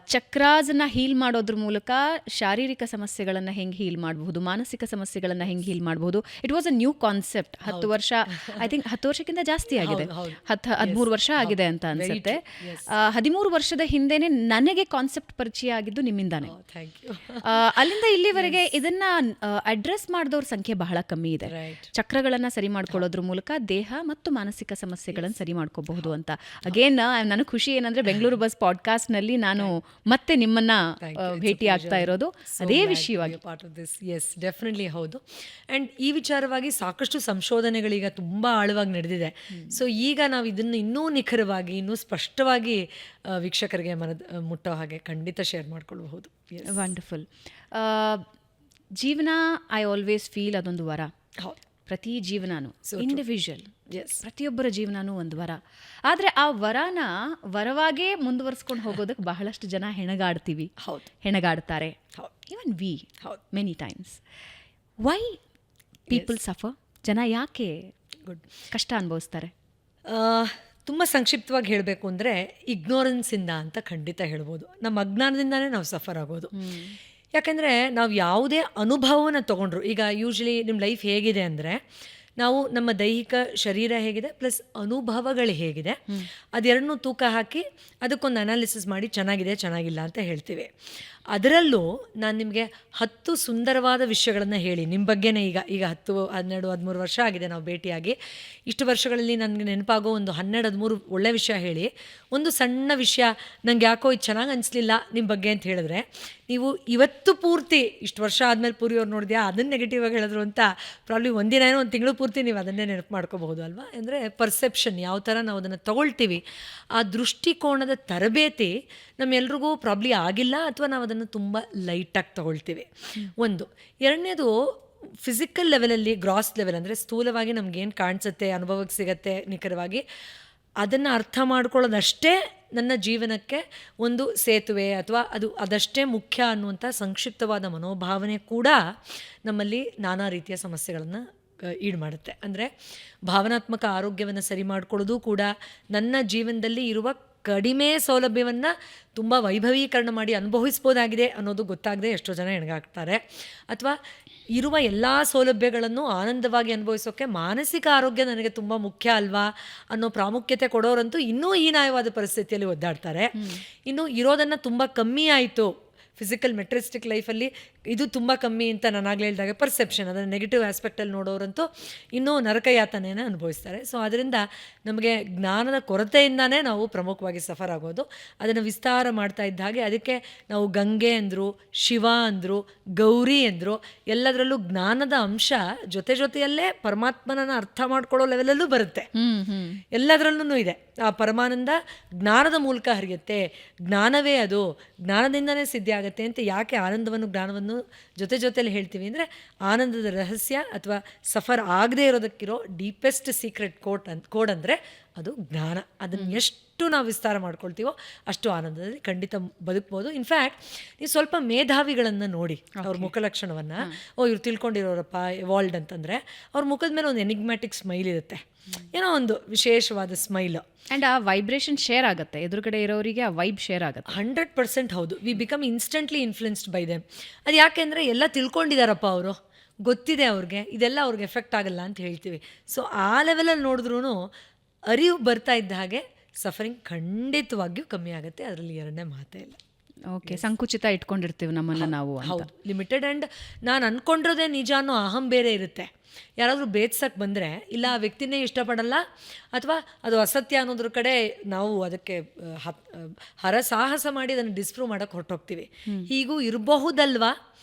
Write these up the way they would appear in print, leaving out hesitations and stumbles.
ಚಕ್ರಾಸನ್ನ heal ಮಾಡೋದ್ರ ಮೂಲಕ ಶಾರೀರಿಕ ಸಮಸ್ಯೆಗಳನ್ನು ಹೆಂಗೆ ಹೀಲ್ ಮಾಡಬಹುದು, ಮಾನಸಿಕ ಸಮಸ್ಯೆಗಳನ್ನು ಹೆಂಗೆ ಹೀಲ್ ಮಾಡಬಹುದು. It was a new concept. 10 ವರ್ಷ, ಐ ಥಿಂಕ್ 10 ವರ್ಷಕ್ಕಿಂತ ಜಾಸ್ತಿ ಆಗಿದೆ, 13 ವರ್ಷ ಆಗಿದೆ ಅಂತ ಅನ್ಸುತ್ತೆ. 13 ವರ್ಷದ ಹಿಂದೆನೆ ನನಗೆ ಕಾನ್ಸೆಪ್ಟ್ ಪರಿಚಯ ಆಗಿದ್ದು ನಿಮ್ಮಿಂದಾನೆ. ಅಲ್ಲಿಂದ ಇಲ್ಲಿವರೆಗೆ ಇದನ್ನ ಅಡ್ರೆಸ್ ಮಾಡಿದವ್ರ ಸಂಖ್ಯೆ ಬಹಳ ಕಮ್ಮಿ ಇದೆ. ಚಕ್ರಗಳನ್ನ ಸರಿ ಮಾಡ್ಕೊಳ್ಳೋದ್ರ ಮೂಲಕ ದೇಹ ಮತ್ತು ಮಾನಸಿಕ ಸಮಸ್ಯೆಗಳನ್ನು ಸರಿ ಮಾಡ್ಕೋಬಹುದು ಅಂತ. ಅಗೇನ್ ನನಗೆ ಖುಷಿ ಏನಂದ್ರೆ ಬೆಂಗಳೂರು ಬಸ್ ಪಾಡ್ಕಾಸ್ಟ್ ನಲ್ಲಿ ನಾನು ಮತ್ತೆ ನಿಮ್ಮನ್ನ ಭೇಟಿ ಆಗ್ತಾ ಇರೋದು ಅದೇ ವಿಷಯವಾಗಿ. ಎಸ್, ಡೆಫಿನೆಟ್ಲಿ ಹೌದು. ಆ್ಯಂಡ್ ಈ ವಿಚಾರವಾಗಿ ಸಾಕಷ್ಟು ಸಂಶೋಧನೆಗಳೀಗ ತುಂಬ ಆಳವಾಗಿ ನಡೆದಿದೆ. ಸೊ ಈಗ ನಾವು ಇದನ್ನು ಇನ್ನೂ ನಿಖರವಾಗಿ, ಇನ್ನೂ ಸ್ಪಷ್ಟವಾಗಿ ವೀಕ್ಷಕರಿಗೆ ಮುಟ್ಟೋ ಹಾಗೆ ಖಂಡಿತ ಶೇರ್ ಮಾಡ್ಕೊಳ್ಬಹುದು. ವಂಡರ್ಫುಲ್. ಜೀವನ ಐ ಆಲ್ವೇಸ್ ಫೀಲ್ ಅದೊಂದು ವರ. ಪ್ರತಿ ಜೀವನಾನು ಇಂಡಿವಿಜುವಲ್, ಪ್ರತಿಯೊಬ್ಬರ ಜೀವನಾನು ಒಂದು ವರ. ಆದರೆ ಆ ವರವಾಗೇ ಮುಂದುವರಿಸ್ಕೊಂಡು ಹೋಗೋದಕ್ಕೆ ಬಹಳಷ್ಟು ಜನ ಹೆಣಗಾಡ್ತಾರೆ. Even we many times. Why people suffer? ಜನ ಯಾಕೆ ಕಷ್ಟ ಅನುಭವಿಸ್ತಾರೆ? ತುಂಬ ಸಂಕ್ಷಿಪ್ತವಾಗಿ ಹೇಳಬೇಕು ಅಂದರೆ ಇಗ್ನೋರೆನ್ಸಿಂದ ಅಂತ ಖಂಡಿತ ಹೇಳ್ಬೋದು. ನಮ್ಮ ಅಜ್ಞಾನದಿಂದನೇ ನಾವು ಸಫರ್ ಆಗೋದು. ಯಾಕೆಂದರೆ ನಾವು ಯಾವುದೇ ಅನುಭವವನ್ನು ತೊಗೊಂಡ್ರು, ಈಗ ಯೂಶ್ವಲಿ ನಿಮ್ಮ ಲೈಫ್ ಹೇಗಿದೆ ಅಂದರೆ, ನಾವು ನಮ್ಮ ದೈಹಿಕ ಶರೀರ ಹೇಗಿದೆ ಪ್ಲಸ್ ಅನುಭವಗಳು ಹೇಗಿದೆ ಅದೆರಡನ್ನೂ ತೂಕ ಹಾಕಿ ಅದಕ್ಕೊಂದು ಅನಾಲಿಸಿಸ್ ಮಾಡಿ ಚೆನ್ನಾಗಿಲ್ಲ ಅಂತ ಹೇಳ್ತೀವಿ. ಅದರಲ್ಲೂ ನಾನು ನಿಮಗೆ 10 ಸುಂದರವಾದ ವಿಷಯಗಳನ್ನು ಹೇಳಿ ನಿಮ್ಮ ಬಗ್ಗೆನೇ ಈಗ 10, 12, 13 ವರ್ಷ ಆಗಿದೆ ನಾವು ಭೇಟಿಯಾಗಿ. ಇಷ್ಟು ವರ್ಷಗಳಲ್ಲಿ ನನಗೆ ನೆನಪಾಗೋ ಒಂದು 12, 13 ಒಳ್ಳೆ ವಿಷಯ ಹೇಳಿ, ಒಂದು ಸಣ್ಣ ವಿಷಯ ನಂಗೆ ಯಾಕೋ ಇದು ಚೆನ್ನಾಗಿ ಅನಿಸ್ಲಿಲ್ಲ ನಿಮ್ಮ ಬಗ್ಗೆ ಅಂತ ಹೇಳಿದ್ರೆ, ನೀವು ಇವತ್ತು ಪೂರ್ತಿ ಇಷ್ಟು ವರ್ಷ ಆದಮೇಲೆ ಪೂರಿಯವ್ರು ನೋಡಿದ್ಯಾ ಅದನ್ನು ನೆಗೆಟಿವ್ ಆಗಿ ಹೇಳಿದ್ರು ಅಂತ ಪ್ರಾಬ್ಲಿ ಒಂದಿನ ಏನೋ ಒಂದು ತಿಂಗಳು ಪೂರ್ತಿ ನೀವು ಅದನ್ನೇ ನೆನಪು ಮಾಡ್ಕೋಬಹುದು ಅಲ್ವಾ. ಅಂದರೆ ಪರ್ಸೆಪ್ಷನ್ ಯಾವ ಥರ ನಾವು ಅದನ್ನು ತಗೊಳ್ತೀವಿ, ಆ ದೃಷ್ಟಿಕೋನದ ತರಬೇತಿ ನಮ್ಮೆಲ್ರಿಗೂ ಪ್ರಾಬ್ಲಿ ಆಗಿಲ್ಲ, ಅಥವಾ ನಾವು ಅದನ್ನು ತುಂಬ ಲೈಟಾಗಿ ತಗೊಳ್ತೀವಿ. ಒಂದು. ಎರಡನೇದು, ಫಿಸಿಕಲ್ ಲೆವೆಲಲ್ಲಿ, ಗ್ರಾಸ್ ಲೆವೆಲ್ ಅಂದರೆ ಸ್ಥೂಲವಾಗಿ ನಮಗೇನು ಕಾಣಿಸುತ್ತೆ, ಅನುಭವಕ್ಕೆ ಸಿಗತ್ತೆ ನಿಖರವಾಗಿ, ಅದನ್ನು ಅರ್ಥ ಮಾಡ್ಕೊಳ್ಳೋದಷ್ಟೇ ನನ್ನ ಜೀವನಕ್ಕೆ ಒಂದು ಸೇತುವೆ, ಅಥವಾ ಅದಷ್ಟೇ ಮುಖ್ಯ ಅನ್ನುವಂಥ ಸಂಕ್ಷಿಪ್ತವಾದ ಮನೋಭಾವನೆ ಕೂಡ ನಮ್ಮಲ್ಲಿ ನಾನಾ ರೀತಿಯ ಸಮಸ್ಯೆಗಳನ್ನು ಈಡು ಮಾಡುತ್ತೆ. ಅಂದರೆ ಭಾವನಾತ್ಮಕ ಆರೋಗ್ಯವನ್ನು ಸರಿ ಮಾಡ್ಕೊಳ್ಳೋದು ಕೂಡ ನನ್ನ ಜೀವನದಲ್ಲಿ ಇರುವ ಕಡಿಮೆ ಸೌಲಭ್ಯವನ್ನು ತುಂಬ ವೈಭವೀಕರಣ ಮಾಡಿ ಅನುಭವಿಸ್ಬೋದಾಗಿದೆ ಅನ್ನೋದು ಗೊತ್ತಾಗದೆ ಎಷ್ಟೋ ಜನ ಹೆಣಗಾಗ್ತಾರೆ. ಅಥವಾ ಇರುವ ಎಲ್ಲ ಸೌಲಭ್ಯಗಳನ್ನು ಆನಂದವಾಗಿ ಅನುಭವಿಸೋಕ್ಕೆ ಮಾನಸಿಕ ಆರೋಗ್ಯ ನನಗೆ ತುಂಬ ಮುಖ್ಯ ಅಲ್ವಾ ಅನ್ನೋ ಪ್ರಾಮುಖ್ಯತೆ ಕೊಡೋರಂತೂ ಇನ್ನೂ ಹೀನಾಯವಾದ ಪರಿಸ್ಥಿತಿಯಲ್ಲಿ ಒದ್ದಾಡ್ತಾರೆ. ಇನ್ನು ಇರೋದನ್ನು ತುಂಬ ಕಮ್ಮಿ ಆಯಿತು, ಫಿಸಿಕಲ್ ಮೆಟ್ರಿಸ್ಟಿಕ್ ಲೈಫಲ್ಲಿ ಇದು ತುಂಬ ಕಮ್ಮಿ ಅಂತ ನಾನಾಗಲೇ ಹೇಳಿದಾಗ ಪರ್ಸೆಪ್ಷನ್, ಅದನ್ನು ನೆಗೆಟಿವ್ ಆಸ್ಪೆಕ್ಟಲ್ಲಿ ನೋಡೋರಂತೂ ಇನ್ನೂ ನರಕಯಾತನೆಯನ್ನು ಅನುಭವಿಸ್ತಾರೆ. ಸೊ ಅದರಿಂದ ನಮಗೆ ಜ್ಞಾನದ ಕೊರತೆಯಿಂದನೇ ನಾವು ಪ್ರಮುಖವಾಗಿ ಸಫರ್ ಆಗೋದು. ಅದನ್ನು ವಿಸ್ತಾರ ಮಾಡ್ತಾ ಇದ್ದ ಹಾಗೆ ಅದಕ್ಕೆ ನಾವು ಗಂಗೆ ಅಂದರು, ಶಿವ ಅಂದರು, ಗೌರಿ ಅಂದರು, ಎಲ್ಲದರಲ್ಲೂ ಜ್ಞಾನದ ಅಂಶ ಜೊತೆಯಲ್ಲೇ ಪರಮಾತ್ಮನನ್ನು ಅರ್ಥ ಮಾಡ್ಕೊಳ್ಳೋ ಲೆವೆಲಲ್ಲೂ ಬರುತ್ತೆ. ಎಲ್ಲದರಲ್ಲೂ ಇದೆ. ಆ ಪರಮಾನಂದ ಜ್ಞಾನದ ಮೂಲಕ ಹರಿಯುತ್ತೆ, ಜ್ಞಾನವೇ ಅದು, ಜ್ಞಾನದಿಂದನೇ ಸಿದ್ಧಿ ಆಗುತ್ತೆ ಅಂತ ಯಾಕೆ ಆನಂದವನ್ನು ಜ್ಞಾನವನ್ನು ಜೊತೆಲಿ ಹೇಳ್ತೀವಿ ಅಂದರೆ, ಆನಂದದ ರಹಸ್ಯ ಅಥವಾ ಸಫರ್ ಆಗದೆ ಇರೋದಕ್ಕಿರೋ ಡೀಪೆಸ್ಟ್ ಸೀಕ್ರೆಟ್ ಕೋಡ್ ಅಂದರೆ ಅದು ಜ್ಞಾನ. ಅದನ್ನು ಎಷ್ಟು ನಾವು ವಿಸ್ತಾರ ಮಾಡ್ಕೊಳ್ತೀವೋ ಅಷ್ಟು ಆನಂದದಲ್ಲಿ ಖಂಡಿತ ಬದುಕ್ಬೋದು. ಇನ್ಫ್ಯಾಕ್ಟ್ ನೀವು ಸ್ವಲ್ಪ ಮೇಧಾವಿಗಳನ್ನು ನೋಡಿ, ಅವ್ರ ಮುಖಲಕ್ಷಣವನ್ನು, ಇವ್ರು ತಿಳ್ಕೊಂಡಿರೋರಪ್ಪ ಎವಾಲ್ಡ್ ಅಂತಂದರೆ ಅವ್ರ ಮುಖದ ಮೇಲೆ ಒಂದು ಎನಿಗ್ಮ್ಯಾಟಿಕ್ ಸ್ಮೈಲ್ ಇರುತ್ತೆ, ಏನೋ ಒಂದು ವಿಶೇಷವಾದ ಸ್ಮೈಲ್. ಆ್ಯಂಡ್ ಆ ವೈಬ್ರೇಷನ್ ಶೇರ್ ಆಗುತ್ತೆ, ಎದುರುಗಡೆ ಇರೋರಿಗೆ ಆ ವೈಬ್ ಶೇರ್ ಆಗುತ್ತೆ. 100% ಹೌದು. We become instantly influenced by them. ಅದು ಯಾಕೆಂದರೆ ಎಲ್ಲ ತಿಳ್ಕೊಂಡಿದ್ದಾರಪ್ಪ ಅವರು, ಗೊತ್ತಿದೆ ಅವ್ರಿಗೆ, ಇದೆಲ್ಲ ಅವ್ರಿಗೆ ಎಫೆಕ್ಟ್ ಆಗಲ್ಲ ಅಂತ ಹೇಳ್ತೀವಿ. ಸೊ ಆ ಲೆವೆಲಲ್ಲಿ ನೋಡಿದ್ರೂ ಅರಿವು ಬರ್ತಾ ಇದ್ದ ಹಾಗೆ ಸಫರಿಂಗ್ ಖಂಡಿತವಾಗಿಯೂ ಕಮ್ಮಿ ಆಗುತ್ತೆ, ಅದರಲ್ಲಿ ಎರಡನೇ ಮಾತೇ ಇಲ್ಲ. ಓಕೆ, ಸಂಕುಚಿತ ಇಟ್ಕೊಂಡಿರ್ತೀವಿ ನಮ್ಮನ್ನು ನಾವು. ಹೌದು, ಲಿಮಿಟೆಡ್. ಆ್ಯಂಡ್ ನಾನು ಅಂದ್ಕೊಂಡಿರೋದೇ ನಿಜ ಅನ್ನೋ ಅಹಂ ಬೇರೆ ಇರುತ್ತೆ. ಯಾರಾದರೂ ಬೇತ್ಸಕ್ಕೆ ಬಂದರೆ, ಇಲ್ಲ ಆ ವ್ಯಕ್ತಿನೇ ಇಷ್ಟಪಡಲ್ಲ ಅಥವಾ ಅದು ಅಸತ್ಯ ಅನ್ನೋದ್ರ ಕಡೆ ನಾವು ಅದಕ್ಕೆ ಹರಸಾಹಸ ಮಾಡಿ ಅದನ್ನು ಡಿಸ್ಪ್ರೂವ್ ಮಾಡೋಕ್ಕೆ ಹೊರಟೋಗ್ತೀವಿ. ಹೀಗೂ ಇರಬಹುದಲ್ವಾ,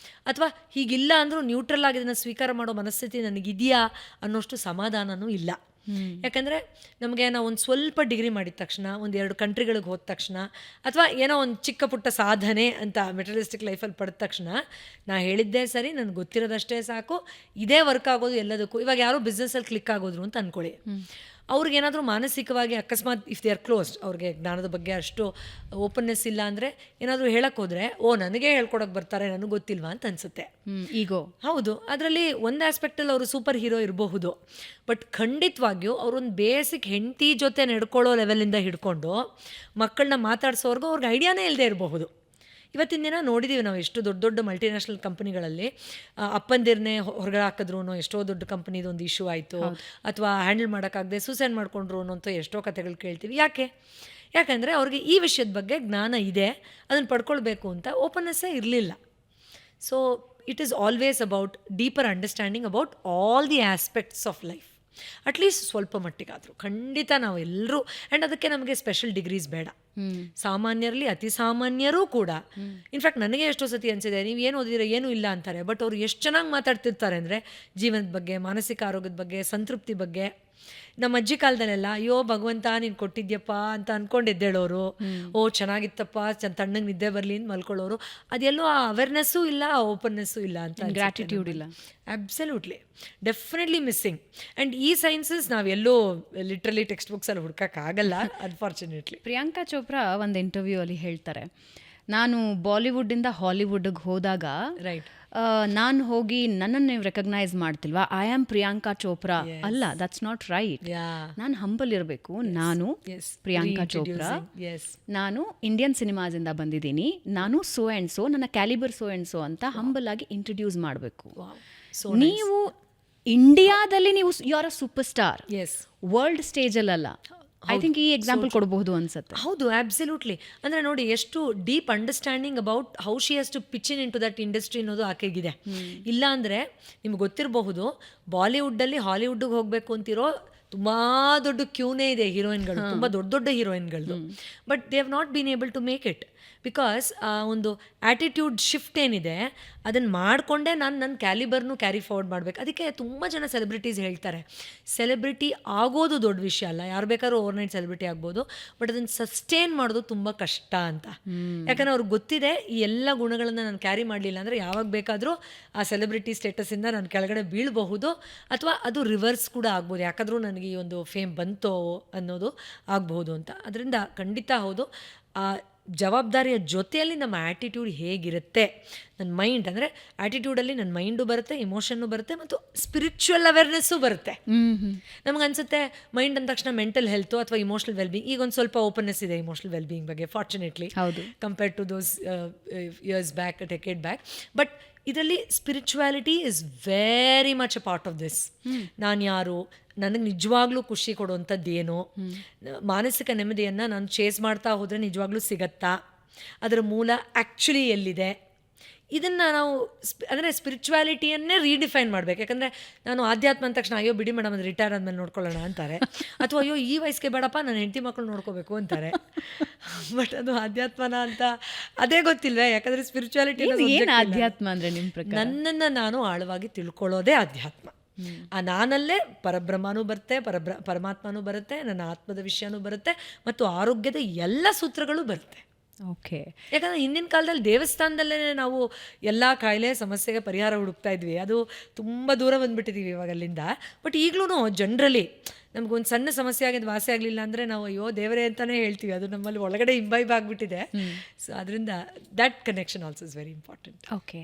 ಅಥವಾ ಹೀಗಿಲ್ಲ ಅಂದರೂ ನ್ಯೂಟ್ರಲ್ ಆಗಿ ಇದನ್ನು ಸ್ವೀಕಾರ ಮಾಡೋ ಮನಸ್ಥಿತಿ ನನಗಿದೆಯಾ ಅನ್ನೋಷ್ಟು ಸಮಾಧಾನವೂ ಇಲ್ಲ. ಯಾಕಂದರೆ ನಮಗೆ ನಾವು ಒಂದು ಸ್ವಲ್ಪ ಡಿಗ್ರಿ ಮಾಡಿದ ತಕ್ಷಣ, 1-2 ಕಂಟ್ರಿಗಳಿಗೆ ಹೋದ ತಕ್ಷಣ, ಅಥವಾ ಏನೋ ಒಂದು ಚಿಕ್ಕ ಪುಟ್ಟ ಸಾಧನೆ ಅಂತ ಮೆಟೀರಿಯಲಿಸ್ಟಿಕ್ ಲೈಫಲ್ಲಿ ಪಡೆದ ತಕ್ಷಣ, ನಾ ಹೇಳಿದ್ದೇ ಸರಿ, ನನಗೆ ಗೊತ್ತಿರೋದಷ್ಟೇ ಸಾಕು, ಇದೇ ವರ್ಕ್ ಆಗೋದು ಎಲ್ಲದಕ್ಕೂ. ಇವಾಗ ಯಾರೋ ಬಿಸ್ನೆಸ್ಸಲ್ಲಿ ಕ್ಲಿಕ್ ಆಗೋದ್ರು ಅಂತ ಅಂದ್ಕೊಳ್ಳಿ, ಅವ್ರಿಗೇನಾದರೂ ಮಾನಸಿಕವಾಗಿ ಅಕಸ್ಮಾತ್ ಇಫ್ ದೇ ಆರ್ ಕ್ಲೋಸ್ಡ್, ಅವ್ರಿಗೆ ಜ್ಞಾನದ ಬಗ್ಗೆ ಅಷ್ಟು ಓಪನ್ನೆಸ್ ಇಲ್ಲ ಅಂದರೆ, ಏನಾದರೂ ಹೇಳಕ್ಕೆ ಹೋದರೆ ನನಗೆ ಹೇಳ್ಕೊಡೋಕೆ ಬರ್ತಾರೆ, ನನಗೆ ಗೊತ್ತಿಲ್ವಾ ಅಂತ ಅನಿಸುತ್ತೆ. ಈಗೋ ಹೌದು, ಅದರಲ್ಲಿ ಒಂದು ಆಸ್ಪೆಕ್ಟಲ್ಲಿ ಅವರು ಸೂಪರ್ ಹೀರೋ ಇರಬಹುದು, ಬಟ್ ಖಂಡಿತವಾಗಿಯೂ ಅವರೊಂದು ಬೇಸಿಕ್ ಹೆಂಡತಿ ಜೊತೆ ನಡ್ಕೊಳ್ಳೋ ಲೆವೆಲಿಂದ ಹಿಡ್ಕೊಂಡು ಮಕ್ಕಳನ್ನ ಮಾತಾಡ್ಸೋರ್ಗೂ ಅವ್ರಿಗೆ ಐಡಿಯಾನೇ ಇಲ್ಲದೆ ಇರಬಹುದು. ಇವತ್ತಿನ ದಿನ ನೋಡಿದ್ದೀವಿ ನಾವು ಎಷ್ಟು ದೊಡ್ಡ ದೊಡ್ಡ ಮಲ್ಟಿನ್ಯಾಷನಲ್ ಕಂಪನಿಗಳಲ್ಲಿ ಅಪ್ಪಂದಿರನ್ನೇ ಹೊರಗಡೆ ಹಾಕಿದ್ರು ಎಷ್ಟೋ ದೊಡ್ಡ ಕಂಪನಿದು ಒಂದು ಇಶ್ಯೂ ಆಯಿತು, ಅಥವಾ ಹ್ಯಾಂಡಲ್ ಮಾಡೋಕ್ಕಾಗದೆ ಸೂಸೈಡ್ ಮಾಡಿಕೊಂಡ್ರು ಅನ್ನೋಂಥ ಎಷ್ಟೋ ಕಥೆಗಳು ಕೇಳ್ತೀವಿ. ಯಾಕಂದರೆ ಅವ್ರಿಗೆ ಈ ವಿಷಯದ ಬಗ್ಗೆ ಜ್ಞಾನ ಇದೆ, ಅದನ್ನು ಪಡ್ಕೊಳ್ಬೇಕು ಅಂತ ಓಪನ್ನೆಸ್ಸೇ ಇರಲಿಲ್ಲ. So it is always about deeper understanding about all the aspects of life. At least ಸ್ವಲ್ಪ ಮಟ್ಟಿಗಾದರೂ ಖಂಡಿತ ನಾವು ಎಲ್ಲರೂ, ಆ್ಯಂಡ್ ಅದಕ್ಕೆ ನಮಗೆ ಸ್ಪೆಷಲ್ ಡಿಗ್ರೀಸ್ ಬೇಡ. ಸಾಮಾನ್ಯರಲ್ಲಿ ಅತಿ ಸಾಮಾನ್ಯರೂ ಕೂಡ, ಇನ್ಫ್ಯಾಕ್ಟ್ ನನಗೆ ಎಷ್ಟೋ ಸತಿ ಅನಿಸಿದೆ, ನೀವು ಏನು ಓದಿದ್ರೆ ಏನೂ ಇಲ್ಲ ಅಂತಾರೆ, ಬಟ್ ಅವ್ರು ಎಷ್ಟು ಚೆನ್ನಾಗಿ ಮಾತಾಡ್ತಿರ್ತಾರೆ ಅಂದರೆ ಜೀವನದ ಬಗ್ಗೆ, ಮಾನಸಿಕ ಆರೋಗ್ಯದ ಬಗ್ಗೆ, ಸಂತೃಪ್ತಿ ಬಗ್ಗೆ. ನಮ್ಮ ಅಜ್ಜಿ ಕಾಲದಲ್ಲೆಲ್ಲ ಅಯ್ಯೋ ಭಗವಂತ ನೀನು ಕೊಟ್ಟಿದ್ಯಪ್ಪ ಅಂತ ಅಂದ್ಕೊಂಡಿದ್ದೇಳೋರು, ಓ ಚೆನ್ನಾಗಿತ್ತಪ್ಪ ತಣ್ಣಗೆ ನಿದ್ದೆ ಬರಲಿ ಅಂತ ಮಲ್ಕೊಳ್ಳೋರು. ಅದೆಲ್ಲೋ ಆ ಅವೇರ್ನೆಸ್ಸೂ ಇಲ್ಲ, ಆ ಓಪನ್ನೆಸ್ಸು ಇಲ್ಲ ಅಂತ, ಗ್ರ್ಯಾಟಿಟ್ಯೂಡ್ ಇಲ್ಲ. Absolutely, definitely missing. ಆ್ಯಂಡ್ ಈ ಸೈನ್ಸಸ್ ನಾವೆಲ್ಲೋ ಲಿಟ್ರಲಿ ಟೆಕ್ಸ್ಟ್ ಬುಕ್ಸಲ್ಲಿ ಹುಡ್ಕೋಕ್ಕಾಗಲ್ಲ, ಅನ್ಫಾರ್ಚುನೇಟ್ಲಿ. ಪ್ರಿಯಾಂಕಾ ಚೋಪ್ರಾ ಒಂದು ಇಂಟರ್ವ್ಯೂ ಅಲ್ಲಿ ಹೇಳ್ತಾರೆ, ನಾನು ಬಾಲಿವುಡ್ಡಿಂದ ಹಾಲಿವುಡ್ಗೆ ಹೋದಾಗ ನಾನು ಹೋಗಿ ನನ್ನನ್ನು ನೀವು ರೆಕಗ್ನೈಸ್ ಮಾಡ್ತಿಲ್ವಾ, ಐ ಆಮ್ ಪ್ರಿಯಾಂಕಾ ಚೋಪ್ರಾ ಅಲ್ಲ, ದಟ್ಸ್ ನಾಟ್ ರೈಟ್. ನಾನು ಹಂಬಲ್ ಇರಬೇಕು, ನಾನು ಪ್ರಿಯಾಂಕಾ ಚೋಪ್ರಾ, ನಾನು ಇಂಡಿಯನ್ ಸಿನಿಮಾದಿಂದ ಬಂದಿದ್ದೀನಿ, ನಾನು ಸೋ ಆ್ಯಂಡ್ ಸೋ, ನನ್ನ ಕ್ಯಾಲಿಬರ್ ಸೋ ಆ್ಯಂಡ್ ಸೋ ಅಂತ ಹಂಬಲ್ ಆಗಿ ಇಂಟ್ರೊಡ್ಯೂಸ್ ಮಾಡಬೇಕು. ನೀವು ಇಂಡಿಯಾದಲ್ಲಿ ನೀವು you are a superstar, world ಸ್ಟೇಜಲ್ಲ. ಐ ಥಿಂಕ್ ಈ ಎಕ್ಸಾಂಪಲ್ ಕೊಡಬಹುದು ಅನ್ಸುತ್ತೆ. ಹೌದು, ಆಬ್ಸಲ್ಯೂಟ್ಲಿ. ಅಂದರೆ ನೋಡಿ, ಎಷ್ಟು deep understanding about how she has to pitch into that industry ಅನ್ನೋದು ಆಕೆಗಿದೆ. ಇಲ್ಲ ಅಂದರೆ ನಿಮ್ಗೆ ಗೊತ್ತಿರಬಹುದು, ಬಾಲಿವುಡ್ಡಲ್ಲಿ ಹಾಲಿವುಡ್ಗೆ ಹೋಗಬೇಕು ಅಂತಿರೋ ತುಂಬ ದೊಡ್ಡ ಕ್ಯೂನೇ ಇದೆ ಹೀರೋಯಿನ್ಗಳು, ತುಂಬ ದೊಡ್ಡ ದೊಡ್ಡ ಹೀರೋಯಿನ್ಗಳದ್ದು. But they have not been able to make it because ಒಂದು ಆ್ಯಟಿಟ್ಯೂಡ್ ಶಿಫ್ಟ್ ಏನಿದೆ ಅದನ್ನು ಮಾಡಿಕೊಂಡೇ ನಾನು ನನ್ನ ಕ್ಯಾಲಿಬರ್ನು ಕ್ಯಾರಿ ಫಾರ್ವರ್ಡ್ ಮಾಡಬೇಕು. ಅದಕ್ಕೆ ತುಂಬ ಜನ ಸೆಲೆಬ್ರಿಟೀಸ್ ಹೇಳ್ತಾರೆ, ಸೆಲೆಬ್ರಿಟಿ ಆಗೋದು ದೊಡ್ಡ ವಿಷಯ ಅಲ್ಲ, ಯಾರು ಬೇಕಾದ್ರೂ ಓವರ್ನೈಟ್ ಸೆಲೆಬ್ರಿಟಿ ಆಗ್ಬೋದು, ಬಟ್ ಅದನ್ನು ಸಸ್ಟೇನ್ ಮಾಡೋದು ತುಂಬ ಕಷ್ಟ ಅಂತ. ಯಾಕಂದರೆ ಅವ್ರಿಗೆ ಗೊತ್ತಿದೆ, ಈ ಎಲ್ಲ ಗುಣಗಳನ್ನು ನಾನು ಕ್ಯಾರಿ ಮಾಡಲಿಲ್ಲ ಅಂದರೆ ಯಾವಾಗ ಬೇಕಾದರೂ ಆ ಸೆಲೆಬ್ರಿಟಿ ಸ್ಟೇಟಸಿಂದ ನಾನು ಕೆಳಗಡೆ ಬೀಳಬಹುದು, ಅಥವಾ ಅದು ರಿವರ್ಸ್ ಕೂಡ ಆಗ್ಬೋದು, ಯಾಕಾದರೂ ನನಗೆ ಈ ಒಂದು ಫೇಮ್ ಬಂತೋ ಅನ್ನೋದು ಆಗಬಹುದು ಅಂತ. ಅದರಿಂದ ಖಂಡಿತ ಹೌದು, ಆ ಜವಾಬ್ದಾರಿಯ ಜೊತೆಯಲ್ಲಿ ನಮ್ಮ ಆ್ಯಟಿಟ್ಯೂಡ್ ಹೇಗಿರುತ್ತೆ, ನನ್ನ ಮೈಂಡ್ ಅಂದರೆ ಆ್ಯಟಿಟ್ಯೂಡಲ್ಲಿ ನನ್ನ ಮೈಂಡು ಬರುತ್ತೆ, ಇಮೋಷನ್ನು ಬರುತ್ತೆ, ಮತ್ತು ಸ್ಪಿರಿಚುವಲ್ ಅವೇರ್ನೆಸ್ಸು ಬರುತ್ತೆ. ನಮಗನ್ಸುತ್ತೆ ಮೈಂಡ್ ಅಂದ ತಕ್ಷಣ ಮೆಂಟಲ್ ಹೆಲ್ತು ಅಥವಾ ಇಮೋಷನಲ್ ವೆಲ್ಬೀಯಿಂಗ್, ಈಗ ಒಂದು ಸ್ವಲ್ಪ ಓಪನ್ನೆಸ್ ಇದೆ ಇಮೋಷನಲ್ ವೆಲ್ಬೀಯಿಂಗ್ ಬಗ್ಗೆ, fortunately, compared to those years back, decade back. But ಇದರಲ್ಲಿ spirituality is very much a part of this. ನಾನು ಯಾರು, ನನಗೆ ನಿಜವಾಗ್ಲೂ ಖುಷಿ ಕೊಡುವಂಥದ್ದೇನು, ಮಾನಸಿಕ ನೆಮ್ಮದಿಯನ್ನು ನಾನು ಚೇಸ್ ಮಾಡ್ತಾ ಹೋದರೆ ನಿಜವಾಗ್ಲೂ ಸಿಗತ್ತಾ, ಅದರ ಮೂಲ ಆ್ಯಕ್ಚುಲಿ ಎಲ್ಲಿದೆ, ಇದನ್ನು ನಾವು ಅಂದರೆ ಸ್ಪಿರಿಚುವಾಲಿಟಿಯನ್ನೇ ರೀಡಿಫೈನ್ ಮಾಡಬೇಕು. ಯಾಕಂದರೆ ನಾನು ಆಧ್ಯಾತ್ಮ ಅಂದ ತಕ್ಷಣ ಅಯ್ಯೋ ಬಿಡಿ ಮೇಡಮ್ ಅದು ರಿಟೈರ್ ಆದಮೇಲೆ ನೋಡ್ಕೊಳ್ಳೋಣ ಅಂತಾರೆ, ಅಥವಾ ಅಯ್ಯೋ ಈ ವಯಸ್ಸಿಗೆ ಬೇಡಪ್ಪ ನಾನು ಹೆಂಡತಿ ಮಕ್ಕಳು ನೋಡ್ಕೋಬೇಕು ಅಂತಾರೆ. ಬಟ್ ಅದು ಆಧ್ಯಾತ್ಮನ ಅಂತ ಅದೇ ಗೊತ್ತಿಲ್ವೇ, ಯಾಕಂದರೆ ಸ್ಪಿರಿಚುವಾಲಿಟಿ ಆಧ್ಯಾತ್ಮ ಅಂದರೆ ನಿಮ್ಮ ಪ್ರಕಾರ ನನ್ನನ್ನು ನಾನು ಆಳವಾಗಿ ತಿಳ್ಕೊಳ್ಳೋದೇ ಆಧ್ಯಾತ್ಮ. ಆ ನಾನಲ್ಲೇ ಪರಬ್ರಹ್ಮನೂ ಬರುತ್ತೆ, ಪರಮಾತ್ಮನೂ ಬರುತ್ತೆ, ನನ್ನ ಆತ್ಮದ ವಿಷಯನೂ ಬರುತ್ತೆ, ಮತ್ತು ಆರೋಗ್ಯದ ಎಲ್ಲ ಸೂತ್ರಗಳು ಬರುತ್ತೆ. ಓಕೆ, ಯಾಕಂದರೆ ಹಿಂದಿನ ಕಾಲದಲ್ಲಿ ದೇವಸ್ಥಾನದಲ್ಲೇ ನಾವು ಎಲ್ಲ ಕಾಯಿಲೆ ಸಮಸ್ಯೆಗೆ ಪರಿಹಾರ ಹುಡುಕ್ತಾ ಇದ್ವಿ, ಅದು ತುಂಬ ದೂರ ಬಂದುಬಿಟ್ಟಿದ್ದೀವಿ ಇವಾಗ ಅಲ್ಲಿಂದ. ಬಟ್ ಈಗಲೂ ಜನರಲಿ ನಮಗೊಂದು ಸಣ್ಣ ಸಮಸ್ಯೆ ಆಗಿದ್ದು ವಾಸಿ ಆಗಲಿಲ್ಲ ಅಂದರೆ ನಾವು ಅಯ್ಯೋ ದೇವರೇ ಅಂತಲೇ ಹೇಳ್ತೀವಿ, ಅದು ನಮ್ಮಲ್ಲಿ ಒಳಗಡೆ ಇಂಬೈಬ್ ಆಗಿಬಿಟ್ಟಿದೆ. ಸೊ ಅದರಿಂದ that connection also is very important. Okay.